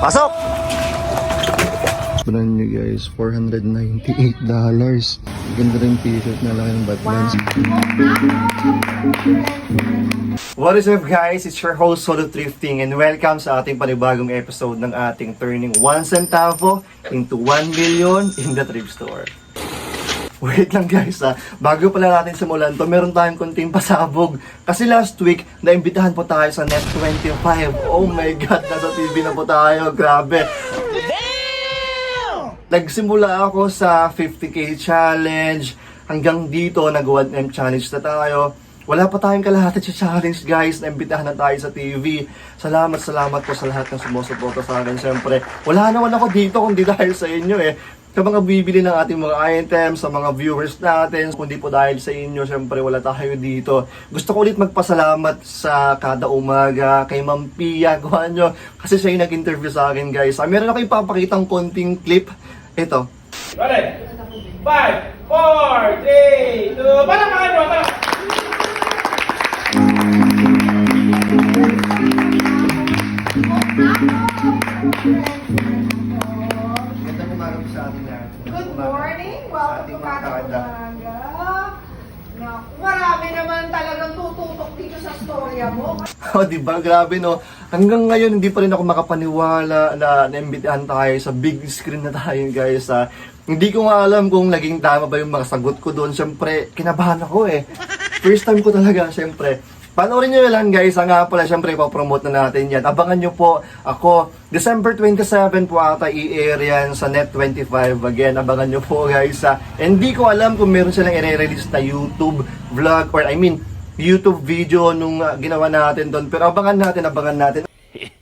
Pasok! Brand new guys, $498. Ganda rin t-shirt na laki ng Batman. What is up guys? It's your host Solo Thrifting and welcome sa ating panibagong episode ng ating turning 1 centavo into 1 million in the thrift store. Wait lang guys bago pala natin simulan to, meron tayong konting pasabog. Kasi last week, naimbitahan po tayo sa Net 25. Oh my God, nasa TV na po tayo. Grabe. Nagsimula ako sa 50k challenge. Hanggang dito, nag-1M challenge na tayo. Wala pa tayong kalahati sa challenge guys. Naimbitahan na tayo sa TV. Salamat po sa lahat ng sumusuporta sa akin. Siyempre, wala naman ako dito kundi dahil sa inyo sa mga bibili ng ating mga items, sa mga viewers natin. Kundi po dahil sa inyo, siyempre wala tayo dito. Gusto ko ulit magpasalamat sa kada umaga kay Ma'am Pia Guanyo. Kasi siya yung nag-interview sa akin guys. Meron ako ipapakitang konting clip. Ito. Balik! 5, 4, 3, 2, palakpakan mo! Ganda umaga po sa atin na. Good morning! Welcome to Kada Umaga. Naku, marami naman talagang tututok dito sa storya mo. Diba? Grabe no. Hanggang ngayon hindi pa rin ako makapaniwala na naimbitahan tayo sa big screen na tayo guys. Hindi ko nga alam kung naging tama ba yung mga sagot ko doon. Siyempre, kinabahan ako First time ko talaga, siyempre. Panoorin nyo lang guys, nga pala siyempre ipapromote na natin yan. Abangan nyo po ako, December 27 po ata i-air yan sa Net 25. Again, abangan nyo po guys. Hindi ko alam kung meron silang i-release na YouTube vlog or YouTube video nung ginawa natin doon. Pero abangan natin.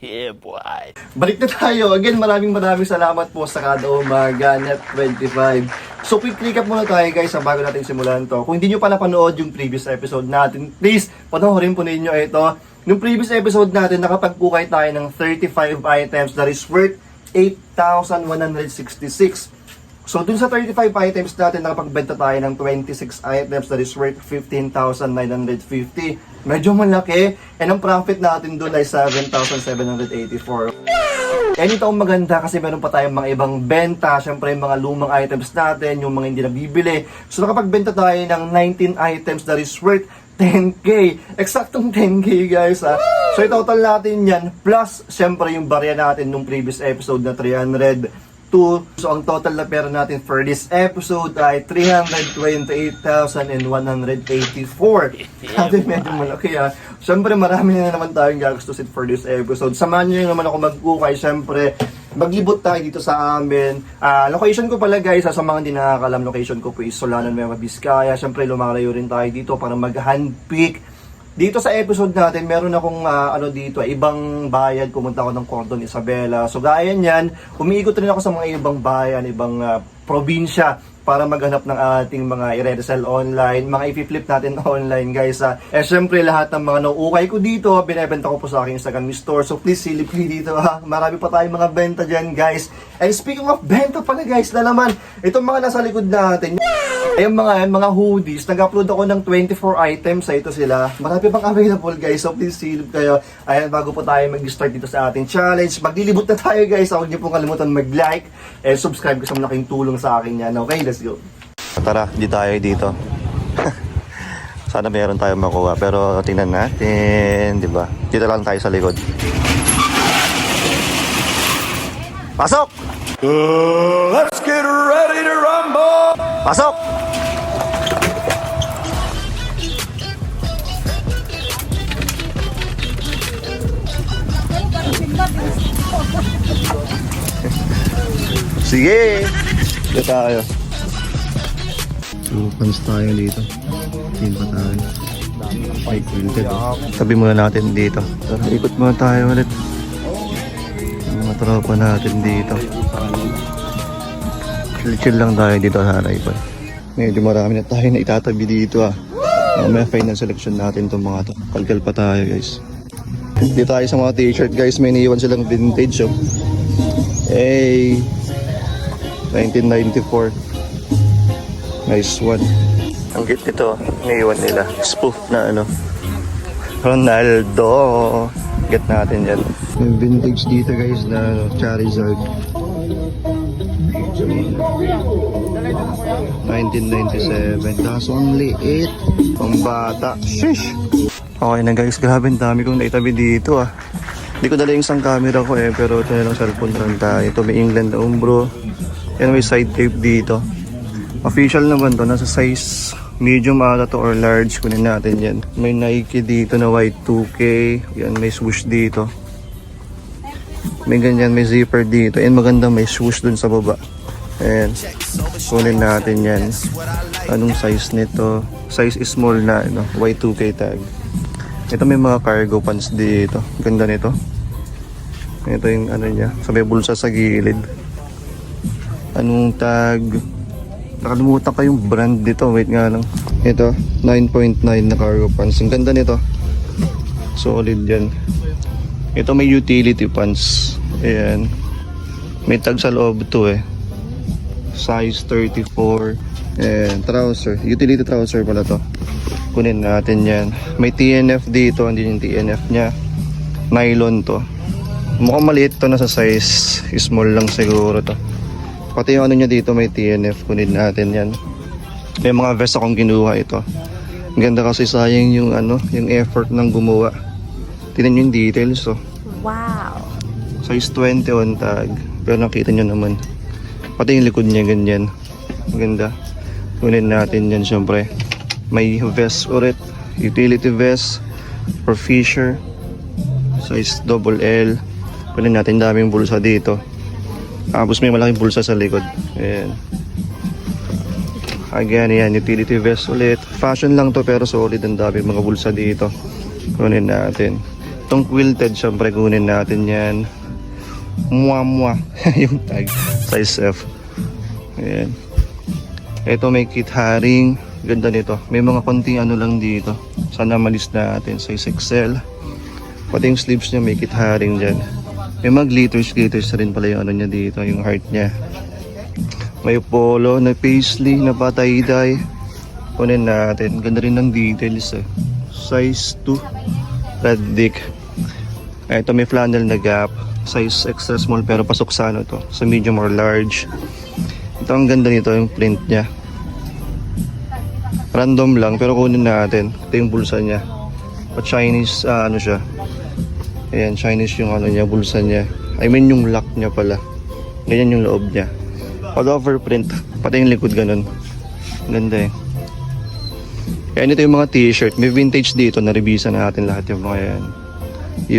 Yeah, boy! Balik na tayo. Again, maraming salamat po sa Kada Umaga Net 25. So, quick recap muna tayo guys bago natin simulan to. Kung hindi nyo pa napanood yung previous episode natin, please, panoorin po ninyo ito. Yung previous episode natin, nakapagpukay tayo ng 35 items that is worth 8,166. So, dun sa 35 items natin, nakapagbenta tayo ng 26 items that is worth 15,950. Medyo malaki. And ang profit natin dun ay 7,784. And ito ang maganda kasi meron pa tayong mga ibang benta. Siyempre, yung mga lumang items natin, yung mga hindi nabibili. So, nakapagbenta tayo ng 19 items that is worth 10k. Eksaktong 10k guys So, total natin yan. Plus, siyempre, yung barya natin nung previous episode na 302. So, ang total na pera natin for this episode ay 328,184. Sabi medyo malaki Siyempre, marami na naman tayong gagastusin for this episode. Samahan nyo naman ako magkukay. Siyempre, maglibot tayo dito sa amin. Location ko pala guys, sa mga hindi nakakalam, location ko po is Solanan, Nueva Vizcaya. Siyempre, lumalayo rin tayo dito para mag-handpick. Dito sa episode natin, meron akong dito, ibang bayan. Pumunta ako ng Cordon Isabela. So gaya niyan, umiikot rin ako sa mga ibang bayan, ibang probinsya para maghanap ng ating mga i-resell online, mga i-flip natin online guys. Syempre lahat ng mga nauukay ko dito, binebenta ko po sa aking Instagram store. So please silip kayo dito Marami pa tayong mga benta dyan guys. And speaking of benta pala guys na naman, itong mga nasa likod natin, yung mga hoodies, nag-upload ako ng 24 items ito sila. Marami pang available guys, so please silip kayo. Ayan, bago po tayo mag-start dito sa ating challenge, maglilibot na tayo guys. Huwag niyo pong kalimutan mag-like and subscribe kasi malaking tulong sa akin yan. Okay, let's go. Tara, di tayo dito. Sana meron tayong makuha, pero tingnan natin, di ba? Dito lang tayo sa likod. Pasok! Let's get ready to rumble! Pasok! Sige! Dito tayo. Lupans tayo dito. Timpa tayo. Ay, quilted. Tabi muna natin dito. Tara, ikot muna tayo ulit. Mga tropa natin dito. Chill lang tayo dito sa Haraypan. Medyo marami na tayo na itatabi dito may final selection natin itong mga to. Kalkal pa tayo guys. Dito tayo sa mga t-shirt guys. May iniwan silang vintage Hey, 1994. Nice one. Ang cute nito. Iniwan nila. Spoof na Ronaldo. get natin yan. Yung vintage dito guys na ano, Charizard. 1997. Kaso ang liit. Pang bata. Sheesh! Okay na guys, grabe ang dami kong naitabi dito ah. Hindi ko dala yung isang camera ko pero ito na lang cellphone lang tayo. Ito may England na umbro. Yan may side tape dito. Official naman to, nasa size medium ata to or large. Kunin natin yan. May Nike dito na white 2K. Yan, may swoosh dito. May ganyan, may zipper dito. And maganda may swoosh dun sa baba. Ayan. Kunin natin yan. Anong size nito? Size is small na, ano, white 2K tag. Ito may mga cargo pants dito. Ganda nito. Ito yung ano niya. So may bulsa sa gilid. Anong tag? Nakalimutan ko yung brand dito. Wait nga lang. Ito, 9.9 na cargo pants. Ang ganda nito. Solid yan. Ito may utility pants. Ayan. May tag sa loob to Size 34. Ayan, trouser. Utility trouser pala to. Kunin natin yan. May TNF dito. Hindi yung TNF nya. Nylon to. Mukhang maliit to na sa size. Small lang siguro to. Pati yung ano niya dito may TNF. Kunin natin yan. May mga vest akong kinuha ito. Ang ganda kasi sayang yung ano, yung effort ng gumawa. Tingnan nyo yung details Wow. Size 20 on tag. Pero nakita nyo naman. Pati yung likod niya ganyan. Ang ganda. Kunin natin yan syempre. May vest ulit. Utility vest. For Fisher. Size XL. Kunin natin daming bulsa dito. Tapos may malaking bulsa sa likod. Ayan. Again, yan. Utility vest ulit. Fashion lang to pero solid. Ang daming mga bulsa dito. Kunin natin. Itong quilted, syempre kunin natin yan. Mwah. Yung tag. Size F. Ayan. Ito may kit haring. Ganda nito. May mga konting ano lang dito. Sana malis natin. Size XL. Pati yung sleeves niya may kit haring dyan. May mga glitters rin pala yung ano niya dito, yung heart niya. May polo na paisley na patay-dye. Kunin natin. Ganda rin ng details Size 2. Red dick. Ito may flannel na Gap. Size extra small pero pasok sa ano to. Sa medium or large. Ito ang ganda nito, yung print niya. Random lang pero kunin natin. Ito yung bulsa niya. Pa Chinese, ano siya. Ayan, Chinese yung ano niya, bulsa niya. I mean yung lock niya pala. Ganyan yung loob niya. All over print. Pati yung likod ganun. Ganda Ayan, ito yung mga t-shirt. May vintage dito. Na-revisa natin lahat yung mga yan.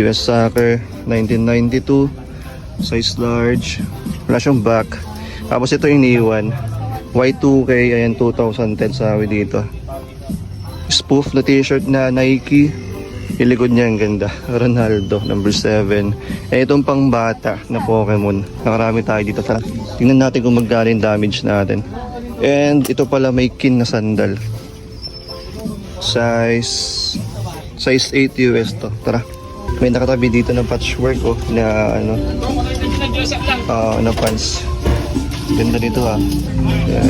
US Soccer, 1992. Size large. Wala siyang back. Tapos ito yung iniwan. Y2K, ayan 2010 sabi dito. Spoof na t-shirt na Nike. Yung likod niya ang ganda. Ronaldo, number 7. Itong pang bata na Pokemon. Nakarami tayo dito. Tara, tingnan natin kung magkano yung damage natin. And ito pala may kin na sandal. Size 8 US to. Tara. May nakatabi dito ng patchwork na ano. Na pants. Ganda dito Yan.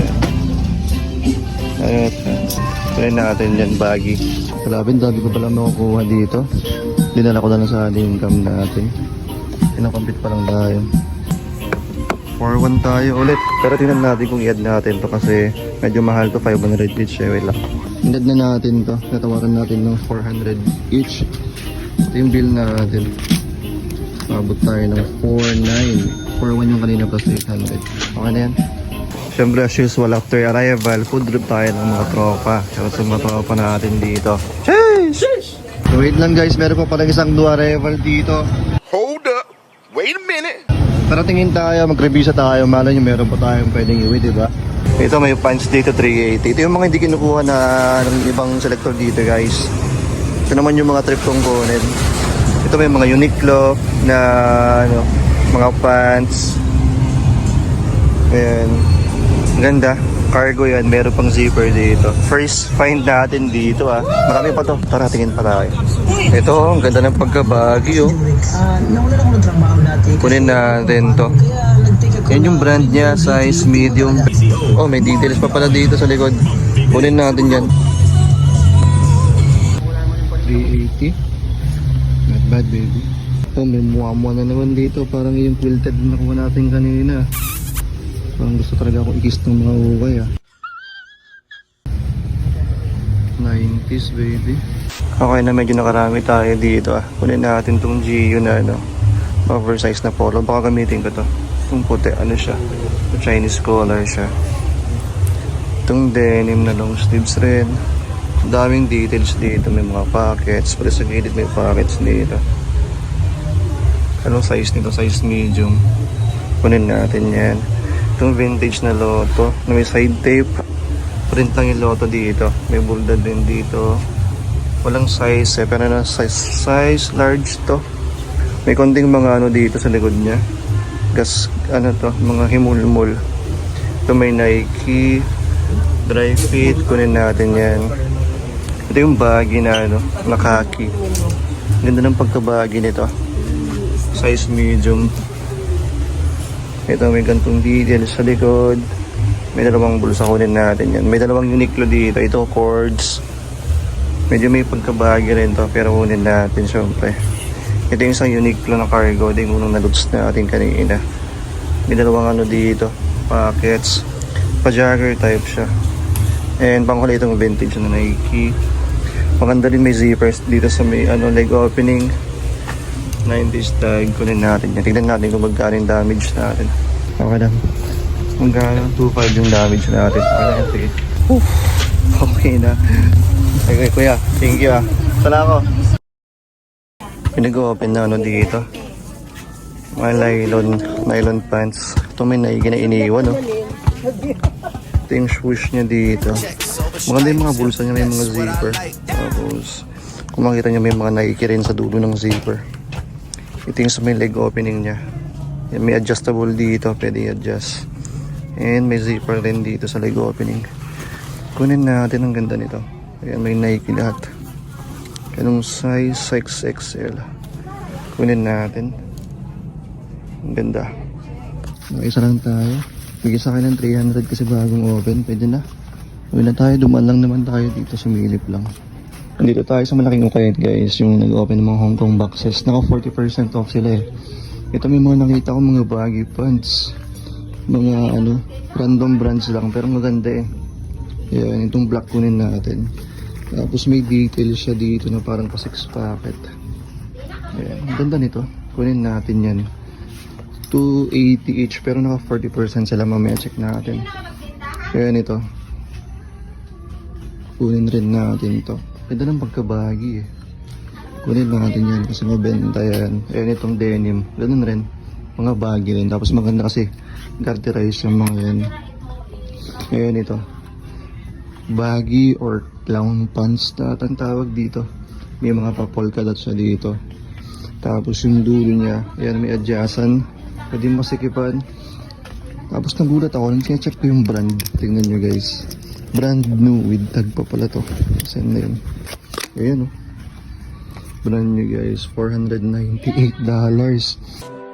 Try natin yan, baggy. Grabe, dami ko pala makukuha dito. Dinala ko na lang sa ating income natin. Pinakompute pa lang tayo. 4-1 tayo ulit. Pero tingnan natin kung i-add natin to kasi medyo mahal to, 500 each. Wait lang. I-add na natin to. Natawaran natin ng 400 each. Ito yung bill natin. Mabot tayo ng 4-9. 4-1 yung kanina plus 800. Okay na yan. Siyempre as usual after arrival, food trip tayo ng mga tropa. Shout sa mga tropa natin dito. Cheers! So wait lang guys, meron pa palang isang new arrival dito. Hold up. Wait a minute. Tara tingin tayo, mag-revisa tayo. Malay nyo meron pa tayong pwedeng iwi, diba? Ito may pants dito 380. Ito yung mga hindi kinukuha na ng ibang selector dito guys. Ito naman yung mga trip kong kunin. Ito may mga Uniqlo na ano, mga pants. Ayan. Ganda. Cargo yan. Meron pang zipper dito. First find natin dito Marami pa to. Tara, tingin pa tayo. Ito, ang ganda ng pagkabagi Nakulan ako ng trabaho dati. Kunin natin to. Yan yung brand niya. Size medium. Oh, may details pa pala dito sa likod. Kunin natin yan. 380. Not bad, baby. Oh, may muwa-muwa na naman dito. Parang yung quilted na nakuha natin kanina. Parang gusto talaga ako i-kiss ng mga ukay, ah. 90s, baby. Okay na, medyo nakarami tayo dito, ah. Kunin natin tong Gio na, ano, oversized na polo. Baka gamitin ko to. Itong puti, ano siya? Chinese collar siya. Itong denim na long sleeves rin. Daming details dito. May mga pockets. Pwede sa gilid may pockets dito. Anong size nito? Size medium. Kunin natin yan. Itong vintage na Lotto na may side tape. Print lang yung Lotto dito. May bulldad din dito. Walang size, pero na size large to. May konting mga ano dito sa likod niya. Gas, ano to, mga himulmul. Ito may Nike dry fit. Kunin natin yan. Ito yung baggy na ano, na khaki. Ganda ng pagkabaggy nito. Size medium. Ito may gantong detail sa likod. May dalawang bulsa, kunin natin yan. May dalawang Uniqlo dito. Ito cords. Medyo may pagkabaggy rin to, pero kunin natin syempre. Ito yung isang Uniqlo na cargo. Ito yung unang na-loads natin kanina. May dalawang ano dito, pockets. Pa-jogger type siya. And panghuli itong vintage na Nike. Maganda rin, may zippers dito sa may ano, leg opening. 90s tag. Kunin natin yan. Tignan natin kung magkano yung damage natin. Okay lang. Magkano? 2.5 yung damage natin. Okay lang. Sige. Okay na. Okay, kuya. Thank you, ah. Sala ako. Pinag-open na ano dito. Mga nylon pants. Ito may Nike na iniwan, no? Ito yung swoosh niya dito. Maganda yung mga bulsa niya, may mga zipper. Tapos, kung makita niyo may mga Nike rin sa dulo ng zipper. Ito yung sa may leg opening niya. Yan, may adjustable dito, pwede i-adjust. And may zipper rin dito sa leg opening. Kunin natin, ang ganda nito. Ayan, may Nike lahat. Anong size? 6XL. Kunin natin. Ang ganda. Isa lang tayo. Bigyan sa akin ng 300 kasi bagong open. Pwede na. Uwi na tayo. Dumaan lang naman tayo dito. Sumilip lang. Nandito tayo sa malaking ukayat, guys. Yung nag-open ng mga Hong Kong boxes. Naka 40% off sila eh. Ito may mga nakita ko mga baggy pants. Mga ano, random brands lang. Pero maganda eh. Ayan, itong black kunin natin. Tapos may detail siya dito na parang pa 6 packet. Ayan, ang ganda nito. Kunin natin yan. 280 each pero naka 40% sila, mamaya check natin. Ayan ito. Kunin rin natin ito. Ganda ng pagkabagi eh. Kunin natin yan kasi mabenta yan. Ayan itong denim. Ganun rin. Mga baggy rin. Tapos maganda kasi garterize yung mga yan. Ayan ito. Baggy or clown pants na ang tawag dito. May mga pa-polka dot siya dito. Tapos yung dulo niya, ayan may adjustan. Pwede masikipan. Tapos nagulat ako, nang check ko yung brand. Tingnan nyo guys. Brand new with tag pa pala to. Saan na yun? Ayan o. Brand new guys. $498.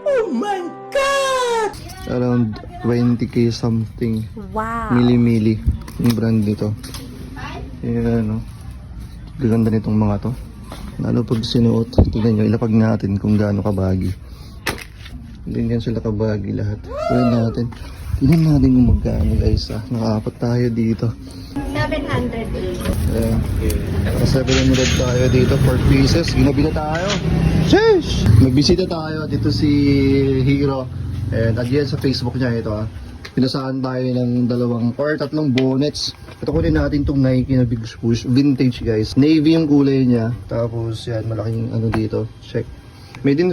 Oh my God! Around 20k something. Wow. Mili-mili. Yung brand nito. Ayan o. Gaganda nitong mga to. Lalo pag sinuot. Tignan nyo, ilapag natin kung gaano kabagi. Hindi yan sila kabagi lahat. Kunin natin. Tignan natin kung magkano guys ah. Nakaapat tayo dito. 700. Ayan. Naka 700 tayo dito. 4 pieces. Ginabila tayo. Sheesh! Nagbisita tayo. Dito si Hero. And again sa Facebook niya ito ah. Pinasaan tayo ng 2 or 3 bonnets. Ito kunin natin itong Nike na Big Swoosh. Vintage guys. Navy yung kulay niya. Tapos yan, malaking ano dito. Check. Made in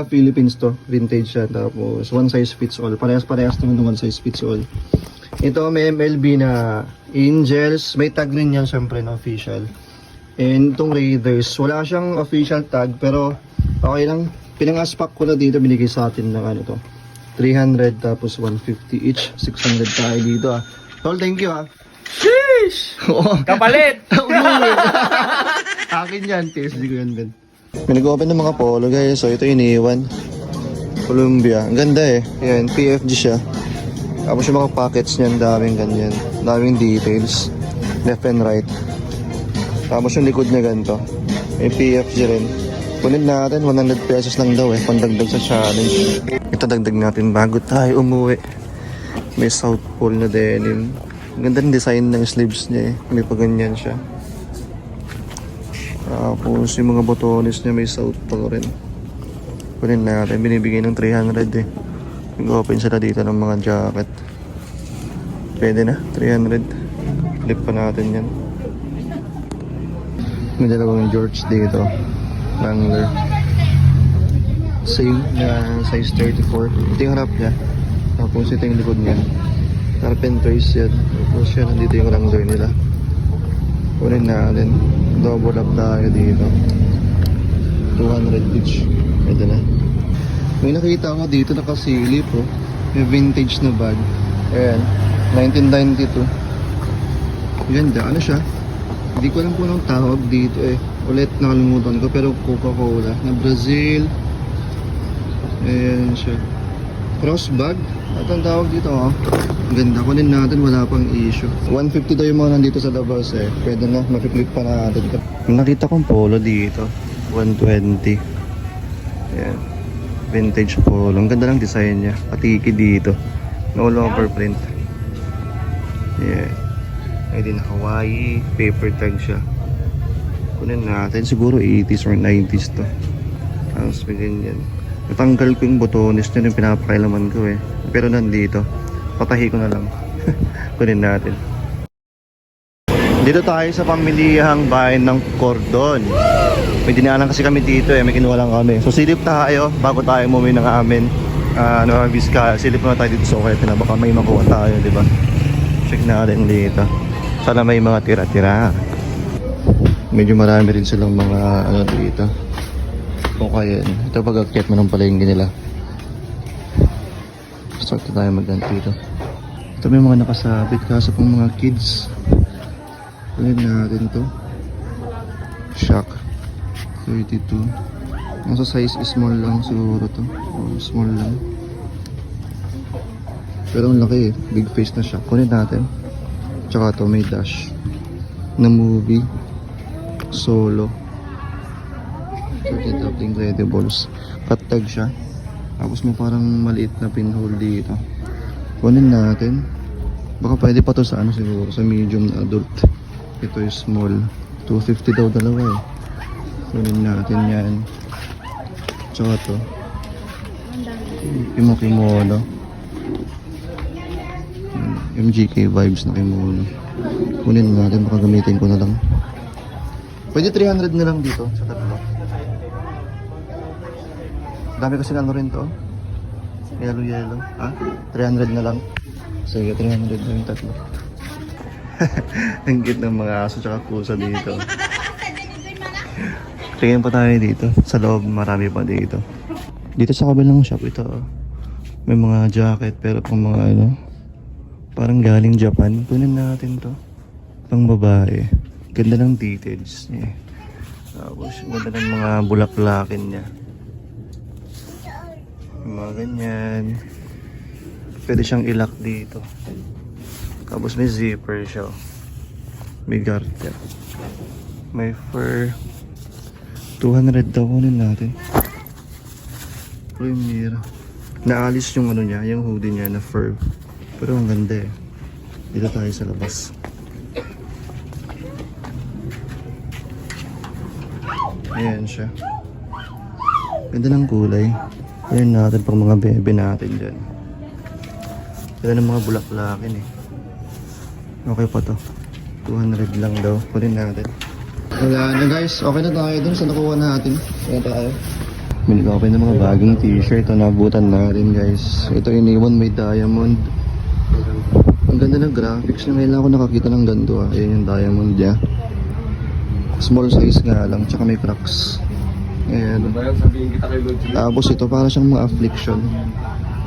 Philippines to. Vintage siya. Tapos one size fits all. Parehas naman ng one size fits all. Ito may MLB na Angels. May tag rin yan syempre na official. And itong Raiders. Wala siyang official tag. Pero okay lang. Pinangaspak ko na dito. Binigay sa atin ng ano to. 300 tapos 150 each. 600 tayo dito ah. Tol, thank you ah. Sheesh! Kapalit! Akin yan. PSG ko yan, Ben. May nag-open ng mga polo guys. So ito iniwan. Columbia. Ang ganda eh. Ayan, PFG siya. Tapos yung mga pockets niyan, daming ganyan. Daming details. Left and right. Tapos yung likod niya ganito. May PFG rin. Kunin natin, 100 pesos lang daw pandagdag sa challenge. Ito dagdag natin bago tayo umuwi. May South Pole na denim. Ganda ng design ng sleeves niya May paganyan siya. Tapos yung mga botones niya may South Pole rin. Kunin natin, binibigay ng 300 Nag-open sila dito ng mga jacket. Pwede na, 300. Flip pa natin yan. May dalawang George dito. Wrangler. Same na size 34. Ito yung harap niya. Tapos ito yung likod niya. Carpenters yan. Tapos yan, nandito yung Wrangler nila. Kunin natin. Double up tayo dito. 200 each. Ito na. May nakita ko dito nakasilip May vintage na bag. Ayan. 1992. Ganda. Ano siya? Hindi ko alam kung anong tawag dito Ulit nakalimutan ko pero Coca-Cola na Brazil. Ayan siya. Cross bag. At ang tawag dito Ganda. Kunin natin, wala pang issue. 150 daw yung mga nandito sa labas Pwede na, makiklik pa natin. Nakita kong polo dito. 120. Ayan. Vintage polo. Ang ganda ng design niya. Patiki dito. No longer print. Yeah. Ay din Hawaii. Paper tag siya. Kunin natin. Siguro 80s or 90s to. Tapos may ganyan. Natanggal ko yung botones niya yung pinapakailaman ko Pero nandito. Patahi ko na lang. Kunin natin. Dito tayo sa pamilihang bayan ng Cordon. May dinaanan kasi kami dito may kinuha lang kami. So silip tayo bago tayo umuwi ng amin. Vizcaya. Silip na tayo dito sa Oquete na baka may makuha tayo, di ba? Check natin dito. Sana may mga tira-tira. Medyo marami rin silang mga dito. Okay, ito pag-akyat mo ng palengke nila. Start na tayo mag-ganti dito. Ito may mga nakasabit kaso pang mga kids. Kunin natin to. Shock 32. Nasa size small lang siguro to. Small lang. Pero ang laki big face na shock. Kunin natin. Tsaka to may dash na movie Solo. Check out Incredibles. Cut tag siya. Tapos may parang maliit na pinhole dito. Kunin natin. Baka pwede pa to sa siguro sa medium na adult. Ito is small. 250 daw dalawa Kunin natin yan. Tsaka to. Yung kimono. MGK vibes na kimono. Kunin natin. Baka gamitin ko na lang. Pwede 300 na lang dito sa tatlo. Dami kasi rin to. Yellow. 300 na lang. Sige, 300 na yung tatlo. Ang cute ng mga aso tsaka pusa dito. Tingin pa tayo dito. Sa loob, marami pa dito. Dito sa kabilang shop ito. May mga jacket pero pang mga parang galing Japan. Kunin natin to. Pang babae. Ganda ng details niya. Tapos ganda ng mga bulaklakin niya. Mga ganyan. Pwede siyang ilak dito. Tapos may zipper siya. May garter. May fur. 200 daw kunin natin. Premier. Naalis yung niya, yung hoodie niya na fur. Pero ang ganda Dito tayo sa labas. Ayan siya. Ganda ng kulay. Ayan natin pang mga bebe natin dyan. Ganda ng mga bulaklakin Okay pa to. 200 lang daw. Kunin natin. Wala na guys. Okay na tayo dun sa nakuha natin. Ayan tayo. Minigopin ng mga bagong t-shirt. Ito nabutan na rin guys. Ito iniwan may diamond. Ang ganda ng graphics na ngayon ako nakakita ng ganito Ayan yung diamond niya. Small size nga lang, tsaka may cracks. Ayan. Tapos ito para siyang mga affliction.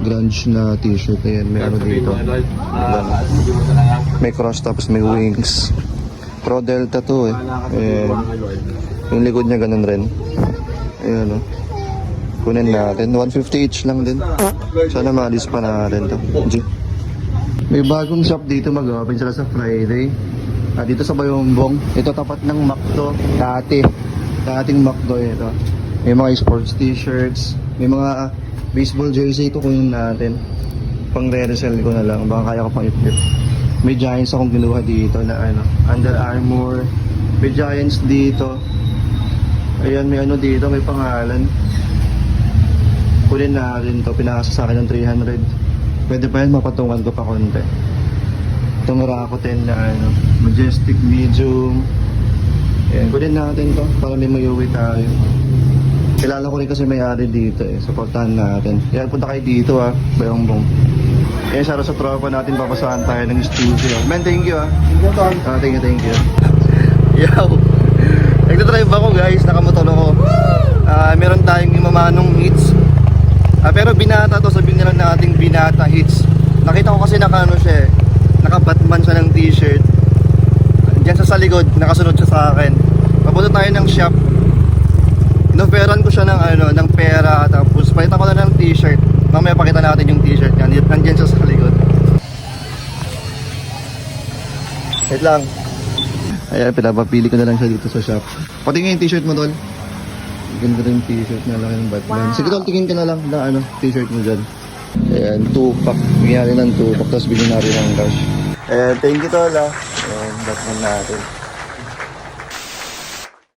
Grunge na t-shirt. Ayan, may dito. Ayan. May cross tapos may wings. Pro Delta to Ayan. Yung likod niya ganun rin. Ayan Kunin natin. 150 each lang din. Sana maalis pa natin to. May bagong shop dito mag-open sila sa Friday. Dito sa Bayombong. Ito tapat ng McDo. Dating McDo ito. May mga sports t-shirts. May mga baseball jersey. Ito kunin natin. Pang re-resell ko na lang. Baka kaya ko pang i-flip. May Giants akong kinuha dito na ano, Under Armour. May Giants dito. Ayan, may ano dito, may pangalan. Kunin natin to. Pinakasa sa akin ng 300. Pwede pa yan, mapatungan ko pa konti. Itong Rakuten na ano, Majestic Medium. Ayan, kunin natin to para may mayuwi tayo. Kilala ko rin kasi may-ari dito eh. Supportahan natin. Ayan, punta kayo dito ah. Bayongbong. Ayan, sa tropa natin, papasahan tayo ng studio. Man, thank you ah. Thank you. Yo! Nagdadrive ako guys, nakamotor ako. Meron tayong imamanong hits. Pero binata to, sabihin nila nating binata hits. Nakita ko kasi naka ano siya eh. Naka-Batman siya ng t-shirt. Diyan sa likod, nakasunod siya sa akin. Papunta tayo ng shop. Inoferan ko siya ng ano, ng pera, tapos palitan ko na ng t-shirt. Mamaya pakita natin yung t-shirt niya. Nandiyan siya sa likod. Wait lang. Ayan, pinapapili ko na lang siya dito sa shop. Patingin yung t-shirt mo tol. Ganda rin yung t-shirt na lang ng Batman. Sige tol, tingin ka na lang na ano, t-shirt mo dyan. Ayan, 2-pack. Bigyan natin ng 2-pack, tapos bilhin natin ng cash. Ayan, thank you tol ah. Ayan, Batman natin.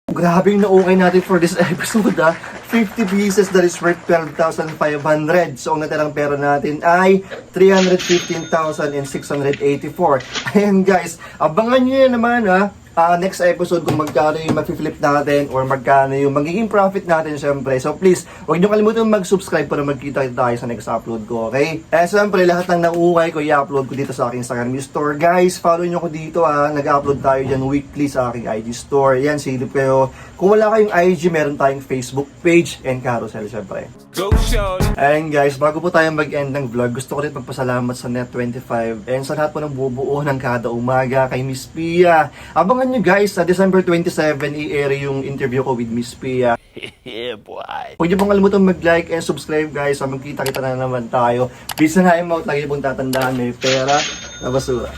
Grabe yung na-okay natin for this episode ah. 50 pieces, that is worth 12,500. So ang natirang pera natin ay 315,684. Ayan guys, abangan nyo yan naman ah. Next episode kung magkano yung mag-flip natin or magkano yung magiging profit natin syempre. So please, huwag nyo kalimutan mag-subscribe para magkita tayo sa next upload ko, okay? Syempre, lahat ng nauukay ko i-upload ko dito sa aking Instagram store. Guys, follow nyo ko dito nag-upload tayo dyan weekly sa aking IG store. Yan, silip kayo. Kung wala kayong IG, meron tayong Facebook page and carousel syempre. Go, Sean. Ayan guys, bago po tayo mag-end ng vlog, gusto ko rin magpasalamat sa Net25 and sa lahat po ng bubuo ng kada umaga kay Miss Pia. Abangan nyo guys, sa December 27, i-air yung interview ko with Miss Pia. Yeah, boy. Huwag niyo pong kalimutan mag-like and subscribe guys. Magkita-kita na naman tayo. Peace and high out. Lagi pong tatandaan, may pera na basura.